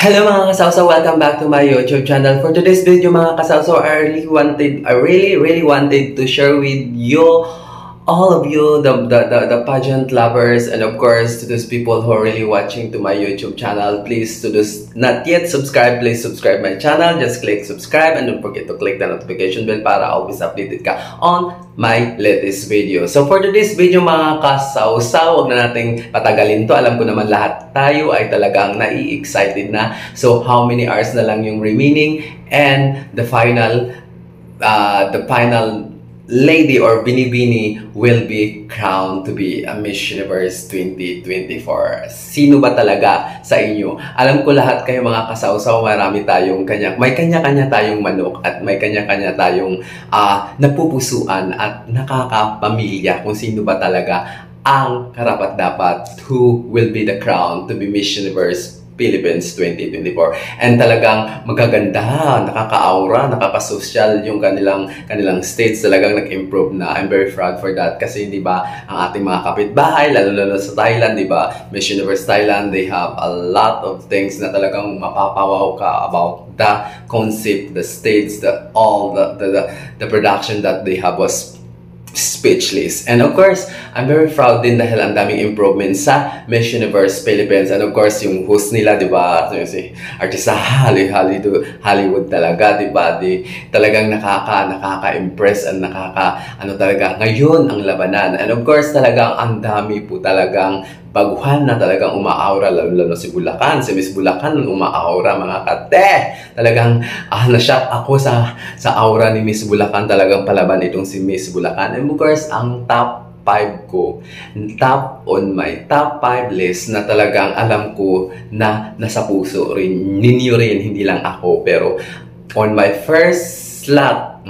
Hello mga kasawsaw! Welcome back to my YouTube channel. For today's video mga kasawsaw, I really wanted to share with you, all of you, the pageant lovers, and of course to those people who are really watching to my YouTube channel. Please, to those not yet subscribed, please subscribe my channel. Just click subscribe and don't forget to click the notification bell para always updated ka on my latest video. So for today's video mga kasawsaw, huwag na nating patagalin to. Alam ko naman lahat tayo ay talagang nai-excited na. So how many hours na lang yung remaining, and the final lady or Binibini will be crowned to be a Miss Universe 2024. Sino ba talaga sa inyo? Alam ko lahat kayo mga kasawsaw, may kanya-kanya tayong manok at may kanya-kanya tayong napupusuan at nakakapamilya kung sino ba talaga ang karapat-dapat who will be the crown to be Miss Universe Philippines 2024. And talagang magaganda, nakaka-aura, nakaka-social yung kanilang stage, talagang nag-improve na. I'm very proud for that kasi di ba ang ating mga kapitbahay, lalo sa Thailand, di ba, Miss Universe Thailand, they have a lot of things na talagang mapapawaw ka about the concept, the stage, the production that they have was speechless. And of course, I'm very proud din dahil ang daming improvements sa Miss Universe Philippines. And of course, yung host nila, di ba, si artista Hollywood talaga, di ba, talagang nakaka-impress and talaga, ngayon ang labanan. And of course, talagang ang dami po talagang baguhan na talagang umaaura, lalo si Bulacan, si Miss Bulacan, umaaura mga kate. Talagang na-shock ako sa aura ni Miss Bulacan, talagang palaban itong si Miss Bulacan. And of course, ang top 5 ko, on my top 5 list na talagang alam ko na nasa puso rin, ninyo rin, hindi lang ako, pero on my first slot,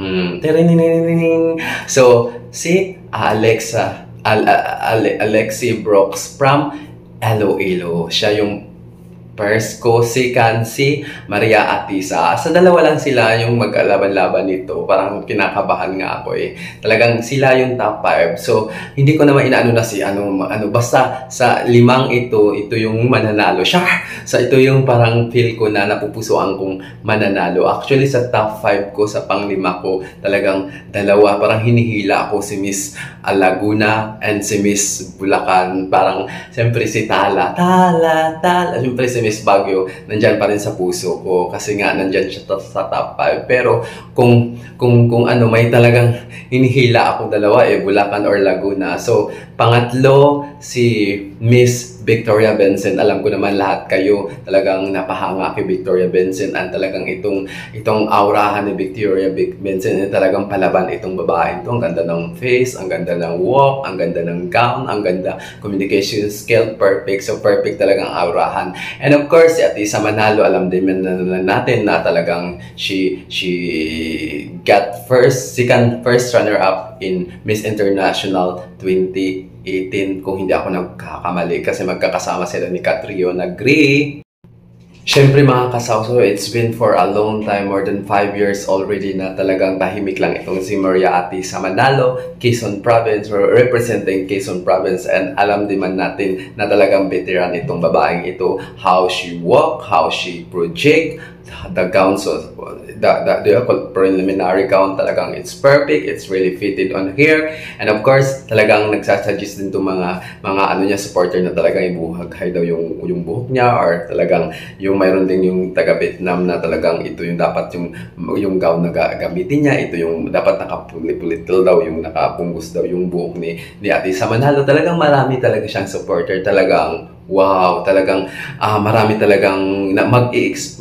so si Alexi Brooks from Iloilo. Siya yung first ko. Second, si Maria Atisa. Sa dalawa lang sila yung maglaban-laban nito. Parang kinakabahan nga ako eh. Talagang sila yung top 5. So, hindi ko naman inaano na si basta sa limang ito yung mananalo. Ito yung parang feel ko na napupusuan kong mananalo. Actually, sa top 5 ko, sa pang-5 ko, talagang dalawa. Parang hinihila ako, si Miss Laguna and si Miss Bulacan. Parang, siyempre si Tala. Siyempre si Miss Baguio, nandyan pa rin sa puso ko kasi nga nandyan siya sa top 5. Pero kung may talagang hinihila ako dalawa Bulacan or Laguna. So, pangatlo si Miss Victoria Benson. Alam ko naman lahat kayo talagang napahanga kay Victoria Benson, and talagang itong aurahan ni Victoria Benson talagang palaban itong babae ito. Ang ganda ng face, ang ganda ng walk, ang ganda ng gown, ang ganda communication skill, perfect. So perfect talagang aurahan. And of course, si Atisa Manalo, alam din natin na talagang she got first runner-up in Miss International 2018 kung hindi ako nagkakamali, kasi magkakasama sila ni Catriona Gray. Siyempre mga kasawsaw, it's been for a long time, more than 5 years already na talagang tahimik lang itong si Maria Atisa Manalo, Quezon Province, representing Quezon Province, and alam din man natin na talagang veteran itong babaeng ito, how she walk, how she project, the gown, so the preliminary gown, talagang it's perfect, it's really fitted on here. And of course, talagang nagsasuggest din itong mga supporter na talagang ibuhaghay daw yung buhok niya, or talagang yung mayroon din yung taga-Vietnam na talagang ito yung dapat yung gown na gamitin niya, ito yung dapat nakapulit-pulitil daw, yung nakapunggos daw yung buhok ni Atisa Manalo. Talagang marami talaga siyang supporter, talagang wow, talagang marami talagang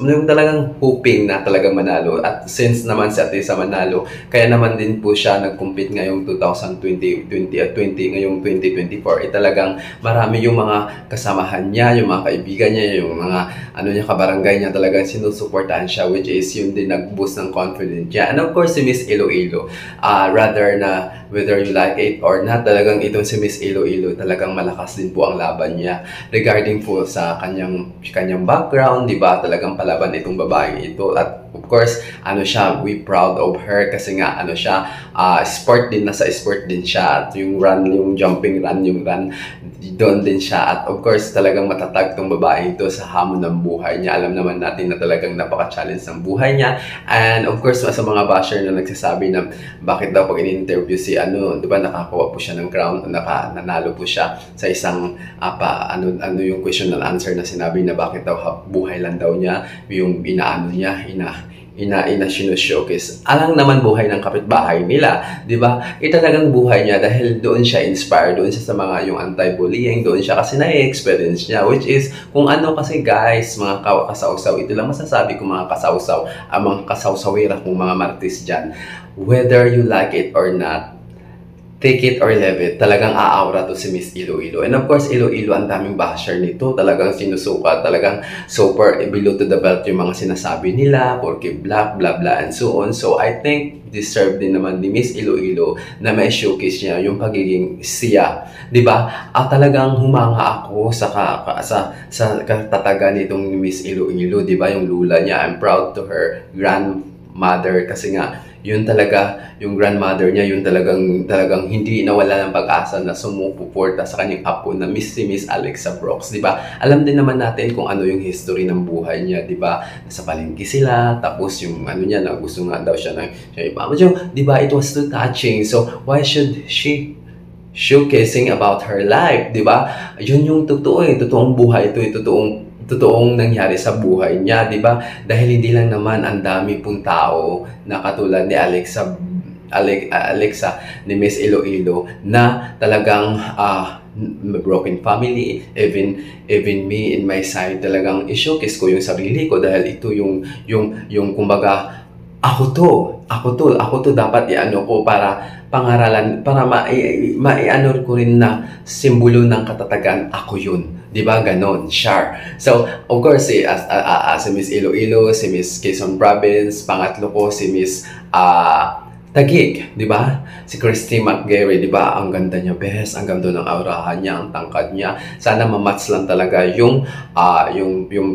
yung talagang hoping na talagang manalo. At since naman si Atisa Manalo, kaya naman din po siya nag-compete ngayong 2020 ngayong 2024, talagang marami yung mga kasamahan niya, yung mga kaibigan niya, yung mga kabarangay niya, talagang sinusuportahan siya, which is yun din nag-boost ng confidence niya. And of course, si Miss Iloilo, rather na whether you like it or not, talagang itong si Miss Iloilo talagang malakas din po ang laban niya. regarding po sa kanyang background, di ba? Talagang palaban itong babaeng ito. At of course, ano siya, we proud of her kasi nga, ano siya, sport din, nasa sport din siya. At yung run, yung jumping run, yung run, doon din siya. At of course, talagang matatag tong babae ito sa hamon ng buhay niya. Alam naman natin na talagang napaka-challenge ng buhay niya. And of course, sa mga basher na nagsasabi na bakit daw pag in-interview si ano, di ba, nakakuha po siya ng crown, nanalo po siya sa isang ano yung question and answer na sinabi na bakit daw buhay lang daw niya, yung inaano niya, showcase. Alang naman buhay ng kapitbahay nila, di ba? Talagang buhay niya dahil doon siya inspired, doon siya sa mga yung anti-bullying, doon siya kasi na-experience niya, which is kung ano kasi guys, mga kasawsaw, ito lang masasabi ko mga kasawsaw, mga kasawsawira kung mga martis dyan, whether you like it or not, take it or leave it, talagang aaura to si Miss Iloilo. And of course, Iloilo, ang daming basher nito, talagang sinusuka, talagang super below to the belt yung mga sinasabi nila, porque black, blah, blah, and so on. So, I think deserve din naman ni Miss Iloilo na may showcase niya yung pagiging siya. Diba? Talagang humanga ako sa katatagan nitong Miss Iloilo, diba? Yung lula niya, I'm proud to her grandmother kasi nga, yun talaga, yung grandmother niya, yun talagang hindi nawala ng pag-asa na sumuporta sa kanyang apo na si Miss Alexa Brooks, di ba? Alam din naman natin kung ano yung history ng buhay niya, di ba? Nasa palengke sila, tapos yung ano niya, na gusto nga daw siya iba. Di ba? It was too touching. So, why should she showcasing about her life, di ba? Yun yung totoo totoong buhay ito, totoong nangyari sa buhay niya, di ba? Dahil hindi lang naman ang dami pong tao na katulad ni Alexa ni Miss Iloilo na talagang broken family, even me in my side, talagang i-showcase ko yung sarili ko dahil ito yung kumbaga ako to dapat i-ano ko para pangaralan, para maiano ko rin na simbolo ng katatagan, ako yun. Di ba? Ganon. Char. So, of course, si Miss Iloilo, si Miss Quezon Province, pangatlo ko si Miss Taguig, di ba? Si Christy McGarry, di ba? Ang ganda niya, best. Ang ganda ng aurahan niya, ang tangkad niya. Sana ma-match lang talaga yung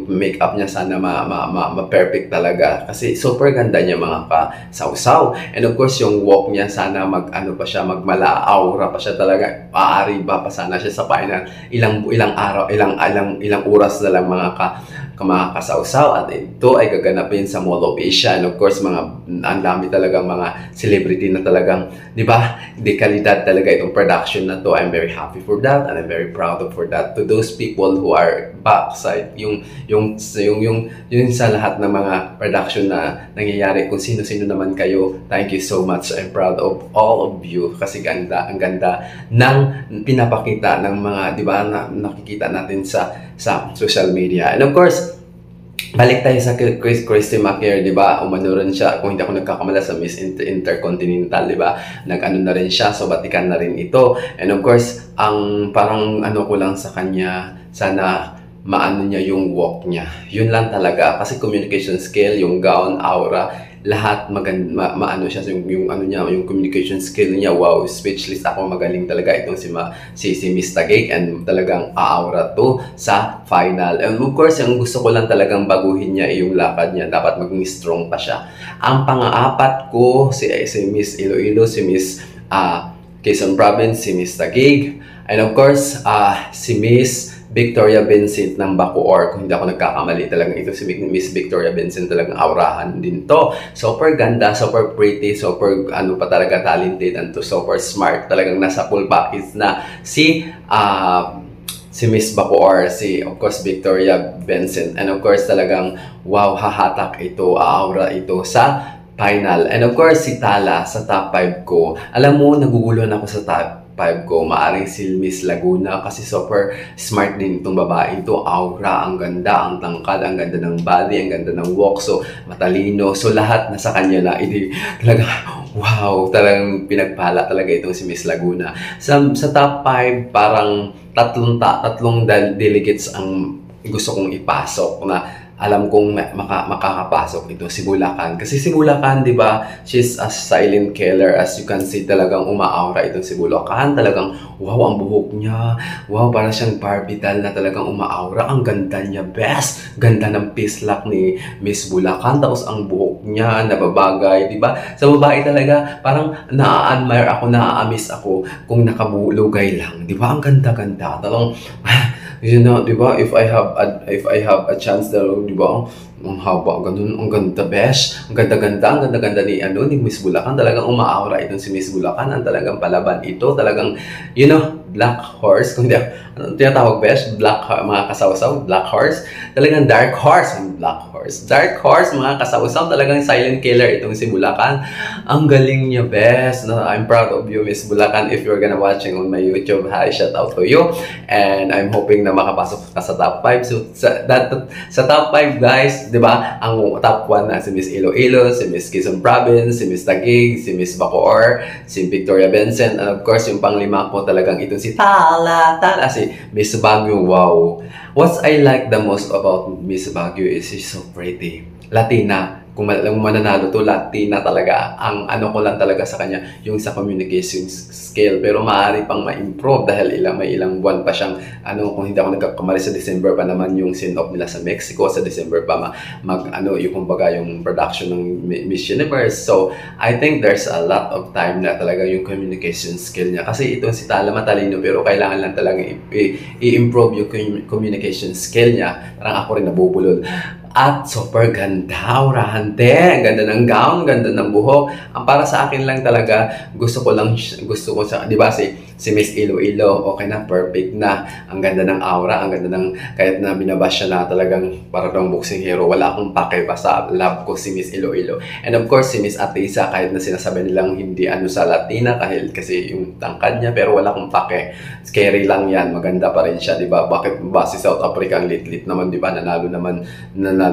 makeup niya. Sana ma-perfect talaga. Kasi super ganda niya mga kasawsaw. And of course, yung walk niya, sana magmala-aura pa siya talaga. Maaari ba pa sana siya sa final. Ilang araw, ilang oras na lang mga kasawsaw. At ito ay gaganapin sa Mall of Asia. And of course, ang dami talagang mga celebrity na talagang, di ba, de kalidad talaga itong production na to. I'm very happy for that and I'm very proud of for that. To those people who are backside, yung sa lahat ng mga production na nangyayari, kung sino-sino naman kayo, thank you so much. I'm proud of all of you kasi ang ganda ng pinapakita ng mga, di ba, na nakikita natin sa social media. And of course, balik tayo sa Christy McGarry, di ba? Umano rin siya, kung hindi ako nagkakamala, sa Miss Intercontinental, di ba? Nag-ano na rin siya, so batikan na rin ito. And of course, ang parang ano ko lang sa kanya, sana maano niya yung walk niya. Yun lang talaga. Kasi communication skill, yung gown, aura, lahat maano siya, yung ano niya, yung communication skill niya, wow, speechless ako, magaling talaga itong si Miss Taguig, and talagang aura to sa final. And of course, yung gusto ko lang talagang baguhin niya yung lakad niya, dapat maging strong pa siya. Ang pang-apat ko, si Miss Iloilo, si Miss Quezon Province, si Miss Taguig, and of course, si Miss Victoria Vincent ng Bacoor. Kung hindi ako nagkakamali, talagang ito si Miss Victoria Vincent, talagang aurahan din to. Super ganda, super pretty, super ano pa talaga, talented, and to super smart. Talagang nasa full package na si Miss Bacoor, of course Victoria Vincent. And of course talagang wow, hahatak ito, aura ito sa final. And of course si Tala sa top 5 ko. Alam mo, naguguluhan ako sa top 5 ko, maaring si Miss Laguna kasi super smart din itong babae ito. Aura, ang ganda, ang tangkad, ang ganda ng body, ang ganda ng walk, so matalino, so lahat nasa kanya na. Talaga, wow, talagang pinagpala talaga itong si Miss Laguna. Sa top 5, parang tatlong delegates ang gusto kong ipasok na alam kong makakapasok ito si Bulacan. Kasi si Bulacan, di ba, she's a silent killer. As you can see, talagang umaaura itong si Bulacan. Talagang, wow, ang buhok niya. Wow, para siyang Barbie doll na talagang umaaura. Ang ganda niya, best. Ganda ng pislak ni Miss Bulacan. Tapos ang buhok niya, nababagay, di ba? Sa babae talaga, parang na-admire ako, na-amiss ako kung nakabulugay lang. Di ba? Ang ganda-ganda. Talagang, you know, di ba, if I have a chance na, di ba, ang haba, ganun, ang ganda, besh. Ang ganda-ganda ni Miss Bulacan. Talagang umaaura itong si Miss Bulacan. Ang talagang palaban ito. Talagang, you know, black horse. Kung di, ano tinatawag, besh? Mga kasawsaw, black horse. Talagang dark horse. Black horse. Dark horse, mga kasawsaw. Talagang silent killer itong si Bulacan. Ang galing niya, best. No, I'm proud of you, Miss Bulacan. If you're gonna watching on my YouTube, hi, shout out to you. And I'm hoping na makapasok ka sa top 5. So, sa top 5, guys, di ba, ang top 1 na si Miss Iloilo, si Miss Quezon Province, si Miss Taguig, si Miss Bacoor, si Victoria Vincent, and of course, yung panglima ko talagang itong si Tala, si Miss Baguio. Wow! What I like the most about Miss Baguio is she's so pretty. Latina. Kung mananalo to, Latina talaga. Ang ano ko lang talaga sa kanya, yung sa communication skill. Pero maaari pang ma-improve dahil may ilang buwan pa siyang, kung hindi ako nagkakamali, sa December pa naman yung send-off nila sa Mexico. Sa December pa yung kumbaga yung production ng Miss Universe. So, I think there's a lot of time na talaga yung communication skill niya. Kasi ito si Tala matalino, pero kailangan lang talaga i-improve yung communication skill niya. Parang ako rin nabubulol. At super ganda, aurante. Ang ganda ng gown, ganda ng buhok. Ang para sa akin lang talaga, gusto ko sa, di ba, si Miss Iloilo, okay na, perfect na. Ang ganda ng aura, ang ganda ng, kahit na binabash siya na talagang parang boxing hero, wala akong pake, basta love ko si Miss Iloilo. And of course, si Miss Atisa, kahit na sinasabi nilang hindi sa Latina, kasi yung tangkad niya, pero wala akong pake. Scary lang yan, maganda pa rin siya, di ba? Bakit ba si South Africa ang lit-lit naman, di ba? Nanalo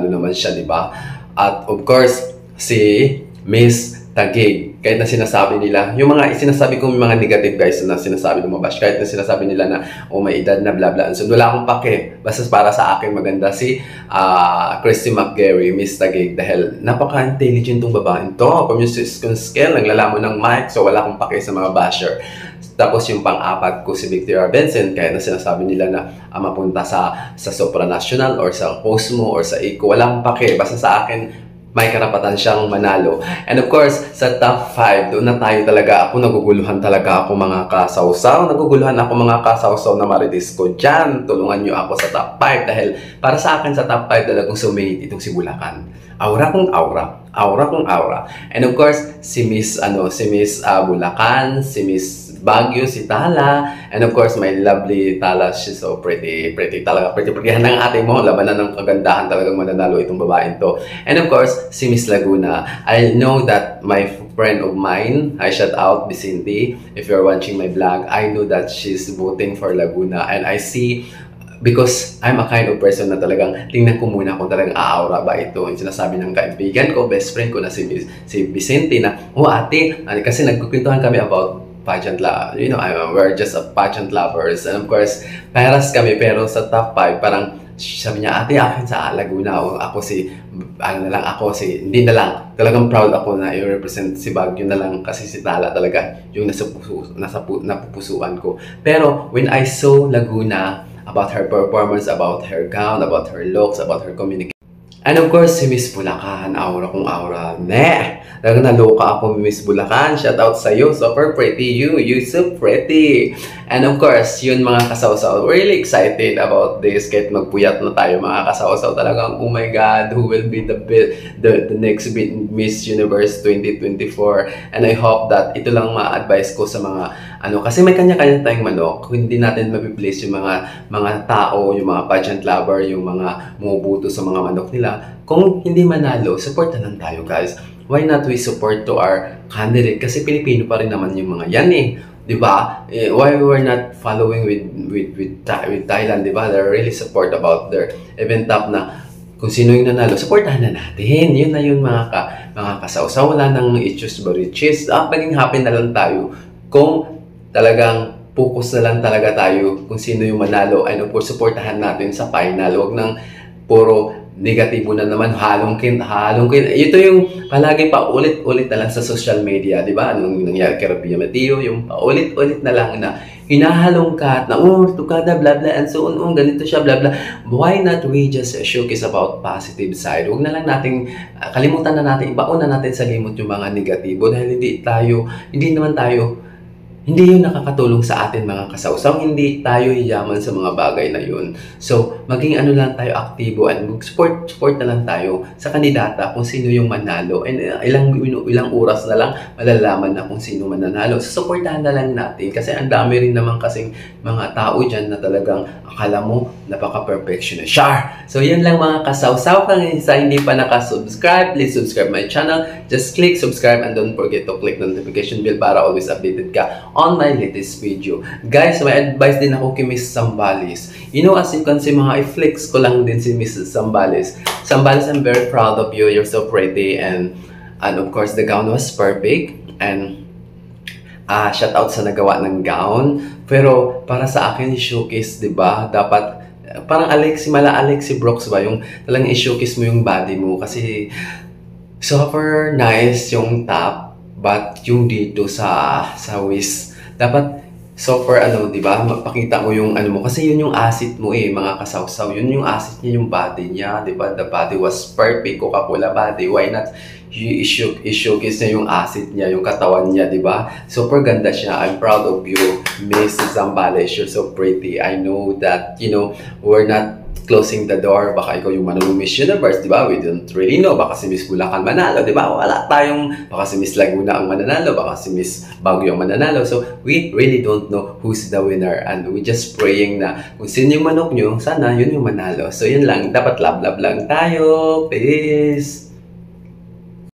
naman siya, di ba? At of course, si Miss Taguig, kahit na sinasabi nila, yung mga sinasabi kong mga negative guys na sinasabi lumabash, kahit na sinasabi nila na may edad na bla bla, so wala akong pake, basta para sa akin maganda si Christy McGarry, Miss Taguig, dahil napaka-intelligent tong babaeng to, communication skill, naglalamon ng mic, so wala akong pake sa mga basher. Tapos yung pang-apat ko si Victoria Vincent, kaya na sinasabi nila na mapunta sa supranational or sa Cosmo or sa Eco, wala akong pake, basta sa akin may karapatan siyang manalo. And of course, sa top 5, doon na tayo talaga. Naguguluhan talaga ako mga kasawsaw. Naguguluhan ako mga kasawsaw na maritis ko dyan. Tulungan nyo ako sa top 5 dahil para sa akin sa top 5 talagang sumingit itong si Bulacan. Aura kong aura. Aura kong aura. And of course, si Miss Bulacan, si Miss Baguio, si Tala, and of course, my lovely Tala, she's so pretty talaga, pretty-prettyhan ng ate mo, labanan ng kagandahan, talagang mananalo itong babaeng to. And of course, si Miss Laguna. I know that my friend of mine, I shout out, Vicente, if you're watching my vlog, I know that she's voting for Laguna, and I see, because I'm a kind of person na talagang tingnan ko muna kung talagang aaura ba ito. Yung sinasabi ng kaibigan ko, best friend ko na si Vicente na, ate, kasi nagkukwentuhan kami about pageant we're just a pageant lovers, and of course paras kami, pero sa top 5 parang sabi niya, ate, akin sa Laguna, o hindi na lang, talagang proud ako na i-represent si Baguio na lang, kasi si Tala talaga yung napupusuan ko. Pero when I saw Laguna, about her performance, about her gown, about her looks, about her communication, and of course, si Miss Bulacan, aura kong aura. Talagang naloka ako, Miss Bulacan. Shout out sa iyo. Super pretty. You so pretty. And of course, yun mga kasawsaw. Really excited about this. Kahit magpuyat na tayo mga kasawsaw. Talagang, oh my God, who will be the next Miss Universe 2024? And I hope that ito lang ma-advise ko sa mga kasi may kanya-kanya tayong manok. Hindi natin mapiplace yung mga tao, yung mga pageant lover, yung mga bumubuto sa mga manok nila. Kung hindi manalo, support na lang tayo, guys. Why not we support to our candidate? Kasi Pilipino pa rin naman yung mga yan di ba? Why we're not following with Thailand, di ba? They're really support about their event top na kung sino yung nanalo, supportahan na natin. Yun na yun mga kasawsaw. Wala nang i-choose ba riches. Maging happy na lang tayo kung talagang focus na lang talaga tayo kung sino yung manalo, and of course, supportahan natin sa final. Huwag nang puro negatibo na naman, halong kin. Ito yung palagi paulit-ulit na lang sa social media, di ba? Anong nangyari kay Rabia Mateo, yung paulit-ulit na lang na hinahalongkat na, tukada, bla bla, and so on, ganito siya, bla bla. Why not we just showcase about positive side? Huwag na lang nating, kalimutan na natin, ibaon na natin sa limot yung mga negatibo dahil hindi yun nakakatulong sa atin mga kasawsaw. Hindi tayo yaman sa mga bagay na yun. So, maging ano lang tayo aktibo and support na lang tayo sa kandidata kung sino yung manalo. And ilang oras na lang malalaman na kung sino mananalo. So, supportahan na lang natin kasi ang dami rin naman kasing mga tao dyan na talagang akala mo napaka-perfectionist. So, yan lang mga kasawsaw. Kung hindi pa nakasubscribe, please subscribe my channel. Just click subscribe and don't forget to click notification bell para always updated ka on my latest video. Guys, may advice din ako kay Miss Zambales. You know, as you can see, mga i-flex ko lang din si Miss Zambales. Zambales, I'm very proud of you. You're so pretty and of course, the gown was perfect. And shout out sa nagawa ng gown. Pero para sa akin, i-showcase, di ba? Dapat, parang Alexi Brooks ba? Yung talagang i-showcase mo yung body mo. Kasi super nice yung top. But yung dito sa waist, dapat super di ba? Mapakita mo yung ano mo kasi yun yung asset mo mga kasawsaw. Yun yung asset niya, yung body niya, di ba? The body was perfect, Coca-Cola body. Why not i-showcase niya yung asset niya, yung katawan niya, di ba? Super ganda siya. I'm proud of you, Miss Zambales. You're so pretty. I know that, we're not closing the door, baka ikaw yung manalo Miss Universe, di ba? We don't really know. Baka si Miss Bulacan manalo, di ba? Baka si Miss Laguna ang mananalo, baka si Miss Baguio ang mananalo. So, we really don't know who's the winner. And we just praying na kung sino yung manok nyo, sana yun yung manalo. So, yun lang. Dapat love lang tayo. Peace!